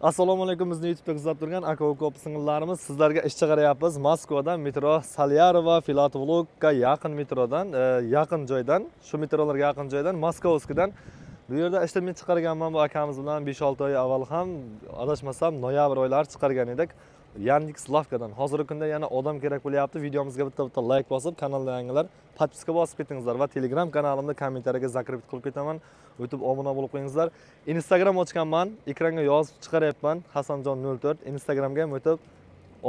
Assalomu alaykum, bizni YouTube'da kuzatib turgan aka uka opa-singillarimiz, sizlarga ish chiqaryapmiz. Moskvadan metro Salyarova Filatovlovga yaqin metrodan, yaqin joydan, shu metrolarga yaqin joydan Moskovskidan bu yerda ishlab chiqarganman bu akamiz bilan 5-6 oy avval ham adashmasam noyabr oylari chiqargan edik. Yandex.Lavkadan. Hozirgi kunda yana odam kerak bo'lyapti. Videomizga bitta like bosib, kanalga yangilar podpiska bosib ketingizlar va Telegram kanalimda kommentariyaga zakr qilib ketaman. O'tib obuna bo'lib qo'yingizlar. Instagram ochganman, ekranga yozib chiqaryapman. Hasanjon 04. Instagramga ham o'tib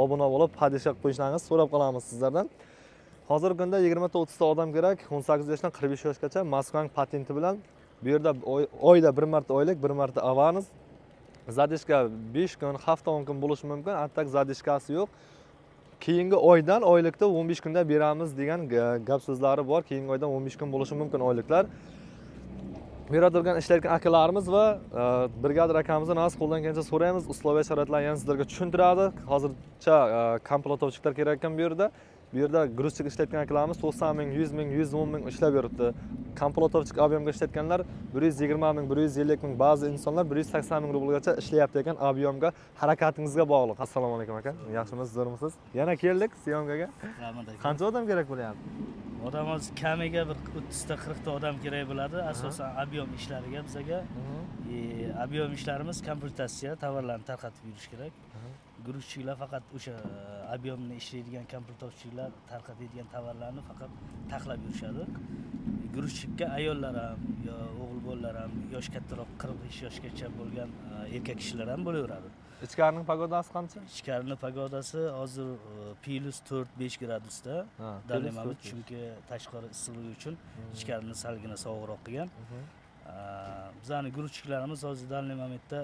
obuna bo'lib, podpiska qo'yishlaringizni so'rab qolamiz sizlardan. Hozirgi kunda 20-30 ta odam kerak, 18 yoshdan 45 yoshgacha Moskvaning patenti bilan bu yerda oyda bir marta oylik, bir marta avans. Zadishka 5 kun, hafta 10 kun bo'lishi mumkin, atak zadishkasi yo'q. Keyingi oydan oylikda 15 kunda beramiz degan gap so'zlari bor. Keyingi oydan 15 kun bo'lishi mumkin oyliklar. Bu yerda turgan ishlayotgan akalarimiz va brigadir akamizdan az qo'ldan kelgancha so'raymiz. Usloviy sharoitlarni yana sizlarga tushuntiradi. Hozircha komplotovchilar kerak ekan bu yerda. Bu yerda gruzchik ishlayotgan akalarimiz 90 ming, 100 ming, 110 ming ishlab yuribdi. Komplotovchik ob'yomga ishlayotganlar 120 ming, 150 ming, ba'zi insonlar 180 ming rublgacha ishlayapti ekan ob'yomga. Harakatingizga bog'liq. Assalomu alaykum aka. Yaxshimisiz, zo'rmisiz? Yana keldik syomkaga. Qancha odam kerak bo'lyapti? Odamimiz kamiga bir 30 ta 40 ta odam kerak bo'ladi. Asosan ob'yom ishlariga bizga. Ob'yom ishlarimiz komplektatsiya, tovarlarni tarqatib yurish kerak. Gruzchiklar faqat o'sha ob'yomni ishlaydigan komplektovchilar tarqatadigan tovarlarni faqat taxlab yurishadi. Gruzchikka ayollar ham, yo o'g'il bolalar ham, yosh kattaroq 45 yoshgacha bo'lgan erkak kishilar ham bo'laveradi. Ichkarining pagodasi qancha? Ichkarining pagodasi hozir +4-5 gradusda. Dalimamiz chunki tashqari issiqligi uchun ichkarini salgina sovuqroq qilgan. Bizning gruzchiklarimiz hozir dalim momentda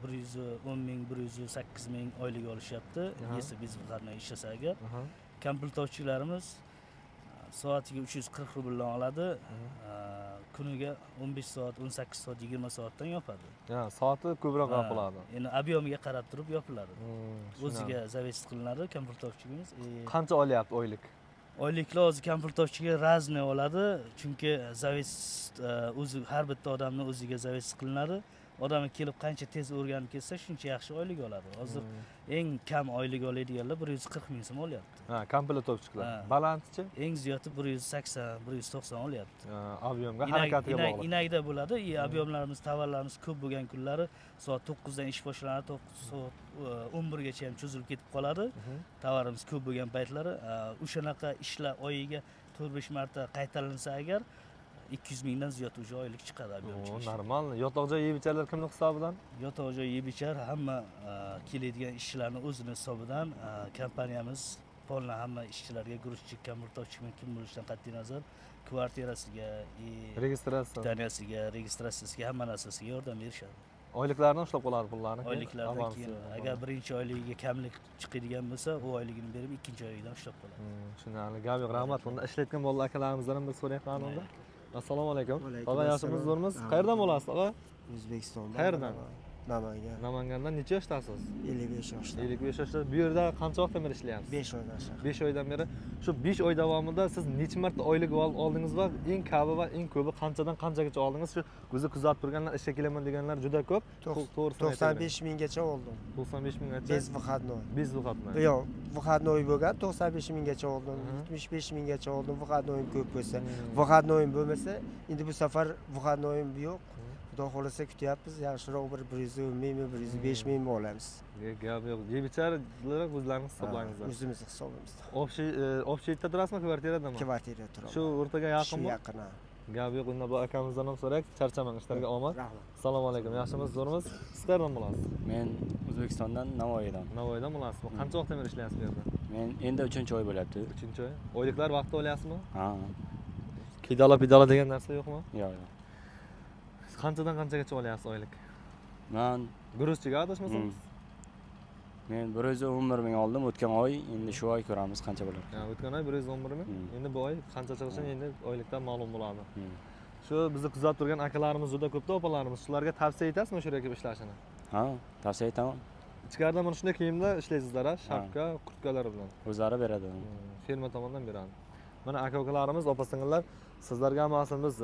110 ming, 108 ming oylik olishyapti. Yesa biz qanday ishlasa agar. Komplektovchilarimiz soatiga 340 rubldan oladi. Kuniga 15 soat, 18 soat, 20 soatdan yopadi. Ha, soati ko'proq yopiladi. Endi ob'yomiga qarab turib yopiladi. O'ziga zavest qilinadi komplektovchimiz. Qancha olyapti oylik? Oyliklar hozir komplektovchiga razne oladi, chunki zavest o'zi har bitta odamning o'ziga zavest qilinadi. Odam kelib qancha tez o'rganib ketsa, shuncha yaxshi oylik oladi. Hozir eng kam oylik oladiganlar 140 ming so'm olyapti. Ha, komplektovchilar. Balandchi? Eng ziyodi 180, 190 olyapti. Ob'yomga, harakatiga bog'liq. Inakda bo'ladi. Ob'yomlarimiz, tovarlarimiz ko'p bo'lgan kunlari soat 9 dan ish boshlanadi, soat 11 gacha ham cho'zilib ketib qoladi. Tovarimiz ko'p bo'lgan paytlari, o'shanaqa ishlar oyiga 4-5 marta qaytarilsa agar 200 mingdan ziyod o'sha oylik chiqadi ob'yom. Normal. Yotoq joy yeb-ichar kimning hisobidan? Yotoq joy yeb-ichar hamma keladigan ishchilarning o'zini hisobidan kompaniyamiz polna hamma ishchilarga gruzchik, komplektovchi kim bo'lishidan qat'iy nazar kvartirasiga, registratsiyasiga, registratsiyasiga, hamma narsasiga yordam berishadi. Oyliklarni ushlab qoladi pullarni. Oyliklardan keyin agar birinchi oyligiga kamlik chiqadigan bo'lsa, u oyligini berib ikkinchi oyligidan ushlab qoladi. Tushunarli. Gap yo'q, rahmat. Bunda ishlayotgan bolalar akalarimizdan ham bir so'rayapman unda. Assalomu alaykum. Tog'a yaxshimisiz, zo'rmisiz? Qayerdan bo'lasiz, tog'a? O'zbekistondan. Qayerdan? Namangan. Namangandan necha yoshdasiz? 55 yoshda. 55 yoshda. Bu yerda qancha vaqtdan beri ishlayapsiz? 5 oydan beri. 5 oydan beri. Shu 5 oy davomida siz necha marta oylik oldingiz va eng kabi va eng ko'pi qanchadan qanchagacha oldingiz? Shu o'zi kuzatib turganlar, ishga kelaman deganlar juda ko'p. To'g'risini 95 minggacha oldim. 95 minggacha. Bez выходной. Bez выходной. Yo'q, выходной bo'lgan 95 minggacha oldim. 75 minggacha oldim. Выходной ko'p bo'lsa. Выходной bo'lmasa, endi bu safar выходной yo'q. Xudo xolasa kutyapmiz, yaxshiroq bir 110 mingmi, 105 mingmi olamiz. Gap yo'q. Yeb-ichar o'zlaringiz hisoblangizlar. O'zimiz hisobimizda. Общийda turasizmi, kvartiradami? Kvartirada turaman. Shu o'rtaga yaqinmi? Shu yaqin. Gap yo'q, unda bu akamizdan ham so'rak, charchamang, ishlarga omad. Rahmat. Assalomu alaykum. Yaxshimisiz, zo'rmisiz? Siz qayerdan bo'lasiz? Men O'zbekistondan Navoiydan. Navoiydan bo'lasiz. Qancha vaqtdan beri ishlayapsiz bu yerda? Men endi 3-oy bo'lyapti. 3-oy. Oyliklar vaqtida olyapsizmi? Ha. Pidala degan narsa yo'qmi? Yo'q, yo'q. Qanchadan qanchagacha olyapsiz oylik? Men Gruzchiga adashmasam? Men 111 ming oldim o'tgan oy, endi shu oy ko'ramiz qancha bo'lar. Ha, o'tgan oy 111 ming. Endi bu oy qancha chiqishi endi oylikdan ma'lum bo'ladi. Shu bizni kuzatib turgan akalarimiz juda ko'pda, opalarimiz. Shularga tavsiya etasizmi shu yerga ishlashini? Ha, tavsiya etaman. Ichkarida mana shunday kiyimda ishlaysizlar, shapka, kurtkalar bilan. O'zlari beradi. Firma tomonidan beradi. Mana aka-ukalarimiz, opa-singillar, sizlarga hammasini biz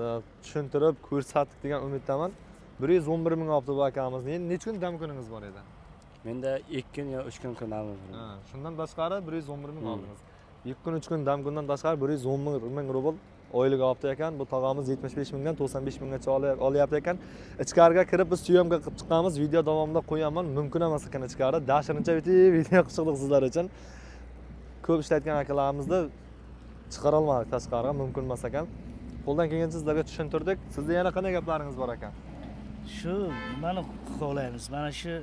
tushuntirib, ko'rsatdik degan umiddaman. 111 ming olibdi bu akamiz. Endi necha kun dam kuningiz bor edi? Menda 2 kun yo 3 kun kunamiz. Ha, shundan tashqari 111 ming oldingiz. 2 kun 3 kun dam kundan tashqari 110 ming rubl oylik olibdi ekan. Bu tog'amiz 75 mingdan 95 minggacha olyapti ekan. Ichkariga kirib biz syomka qilib chiqqanmiz. Video davomida qo'yaman. Mumkin emas ekan ichkari. Dashirincha video qilib chiqdik sizlar uchun. Ko'p ishlatgan akalarimizni chiqara olmadik tashqariga, mumkin emas ekan. Qo'ldan kelgancha sizlarga tushuntirdik. Sizda yana qanday gaplaringiz bor ekan? Shu nimani xohlaymiz? Mana shu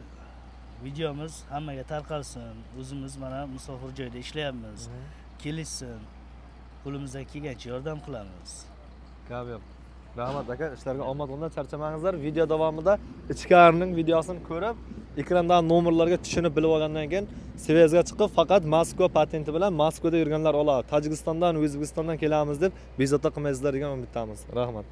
videomiz hammaga tarqalsin. O'zimiz mana musofir joyda ishlayapmiz. Kelishsin. Qo'limizdan kelgancha yordam qilamiz. Gap yo'q. Rahmat aka, ishlarga omad o'rnida charchamangizlar. Video davomida ichkarining videosini ko'rib, ekrandagi nomerlarga tushunib bilib olgandan keyin svязga chiqib, faqat Moskva patenti bilan Moskvada yurganlar oladi. Tojikistondan, O'zbekistondan kelamiz deb bezovta qilmaysizlar degan umiddamiz. Rahmat.